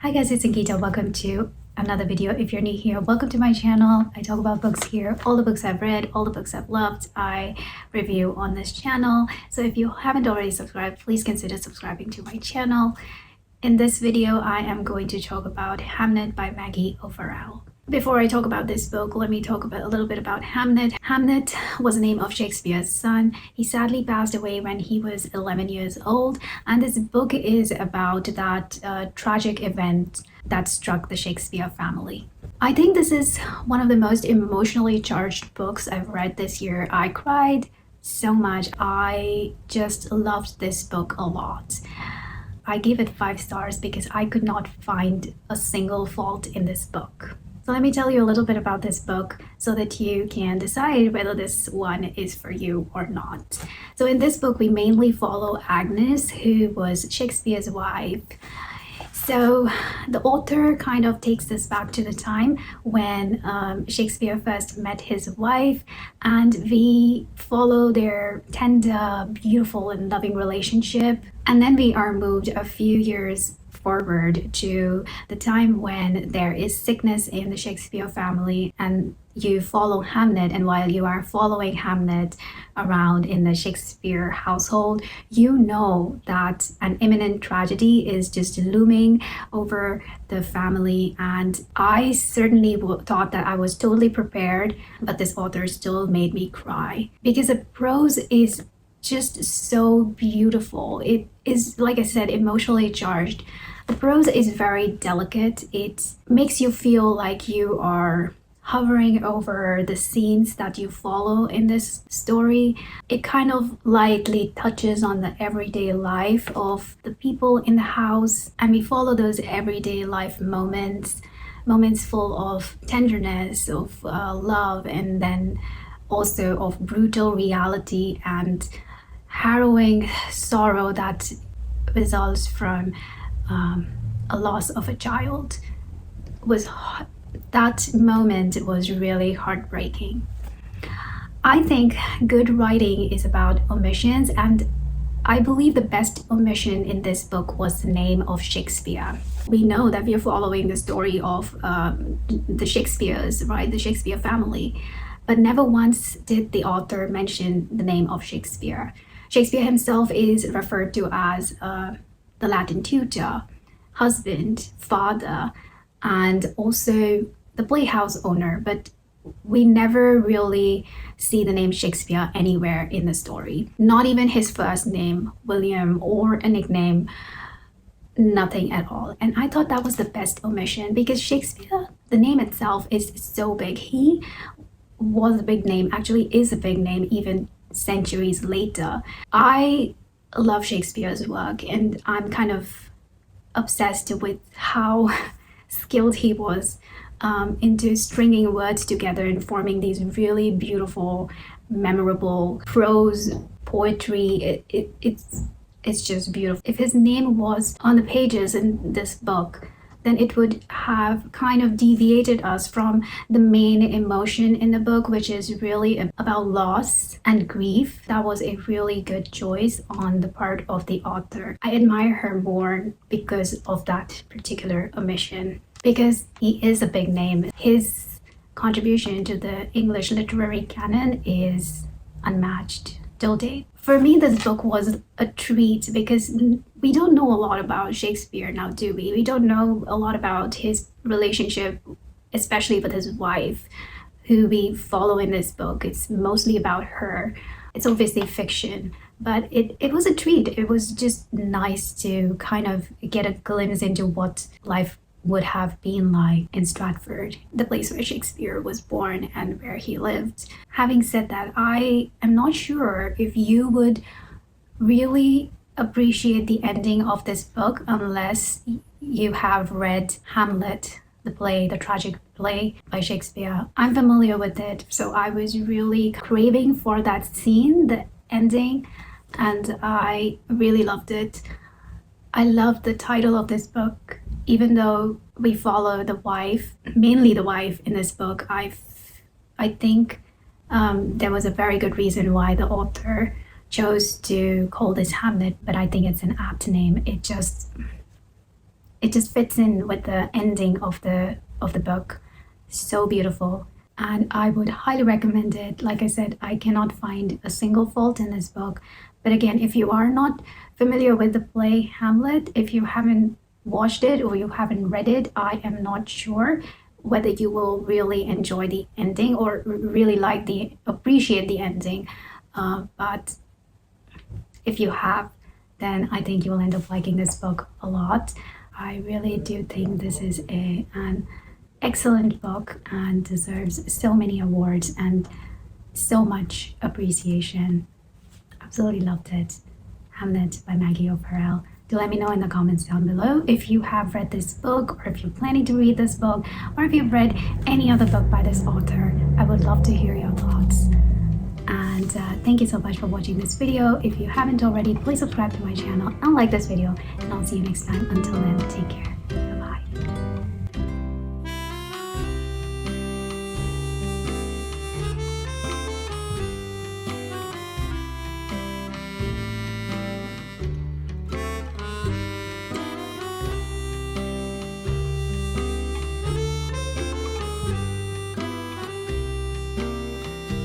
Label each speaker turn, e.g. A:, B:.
A: Hi guys, it's Ankita. Welcome to another video. If you're new here, welcome to my channel. I talk about books here. All the books I've read, all the books I've loved, I review on this channel. So if you haven't already subscribed, please consider subscribing to my channel. In this video, I am going to talk about Hamnet by Maggie O'Farrell. Before I talk about this book, let me talk a little bit about Hamnet. Hamnet was the name of Shakespeare's son. He sadly passed away when he was 11 years old, and this book is about that tragic event that struck the Shakespeare family. I think this is one of the most emotionally charged books I've read this year. I cried so much. I just loved this book a lot. I gave it 5 stars because I could not find a single fault in this book. So let me tell you a little bit about this book so that you can decide whether this one is for you or not. So in this book, we mainly follow Agnes, who was Shakespeare's wife. So the author kind of takes us back to the time when Shakespeare first met his wife, and we follow their tender, beautiful, and loving relationship. And then we are moved a few years forward to the time when there is sickness in the Shakespeare family, and you follow Hamnet. And while you are following Hamnet around in the Shakespeare household, you know that an imminent tragedy is just looming over the family. And I certainly thought that I was totally prepared, but this author still made me cry because the prose is just so beautiful. It is, like I said, emotionally charged. The prose is very delicate. It makes you feel like you are hovering over the scenes that you follow in this story. It kind of lightly touches on the everyday life of the people in the house, and we follow those everyday life moments full of tenderness, of love, and then also of brutal reality and harrowing sorrow that results from a loss of a child. That moment was really heartbreaking. I think good writing is about omissions, and I believe the best omission in this book was the name of Shakespeare. We know that we are following the story of the Shakespeares, right? The Shakespeare family, but never once did the author mention the name of Shakespeare. Shakespeare himself is referred to as the Latin tutor, husband, father, and also the playhouse owner, but we never really see the name Shakespeare anywhere in the story. Not even his first name, William, or a nickname, nothing at all. And I thought that was the best omission because Shakespeare, the name itself is so big. He was a big name, actually is a big name even centuries later. I love Shakespeare's work, and I'm kind of obsessed with how skilled he was into stringing words together and forming these really beautiful, memorable prose poetry. It's just beautiful. If his name was on the pages in this book, then it would have kind of deviated us from the main emotion in the book, which is really about loss and grief. That was a really good choice on the part of the author. I admire her more because of that particular omission, because he is a big name. His contribution to the English literary canon is unmatched till date. For me, this book was a treat because we don't know a lot about Shakespeare now, do we? We don't know a lot about his relationship, especially with his wife, who we follow in this book. It's mostly about her. It's obviously fiction, but it was a treat. It was just nice to kind of get a glimpse into what life would have been like in Stratford, the place where Shakespeare was born and where he lived. Having said that, I am not sure if you would really appreciate the ending of this book unless you have read Hamlet, the play, the tragic play by Shakespeare. I'm familiar with it, so I was really craving for that scene, the ending, and I really loved it. I love the title of this book. Even though we follow the wife, mainly the wife in this book, I think there was a very good reason why the author chose to call this Hamnet, but I think it's an apt name. it just fits in with the ending of the book. So beautiful, and I would highly recommend it. Like I said, I cannot find a single fault in this book. But again, if you are not familiar with the play Hamlet, if you haven't watched it or you haven't read it, I am not sure whether you will really enjoy the ending or really appreciate the ending. But if you have, then I think you will end up liking this book a lot. I really do think this is an excellent book and deserves so many awards and so much appreciation. Absolutely loved it. Hamnet by Maggie O'Farrell. Do let me know in the comments down below if you have read this book, or if you're planning to read this book, or if you've read any other book by this author. I would love to hear your thoughts. And thank you so much for watching this video. If you haven't already, please subscribe to my channel and like this video, and I'll see you next time. Until then, take care.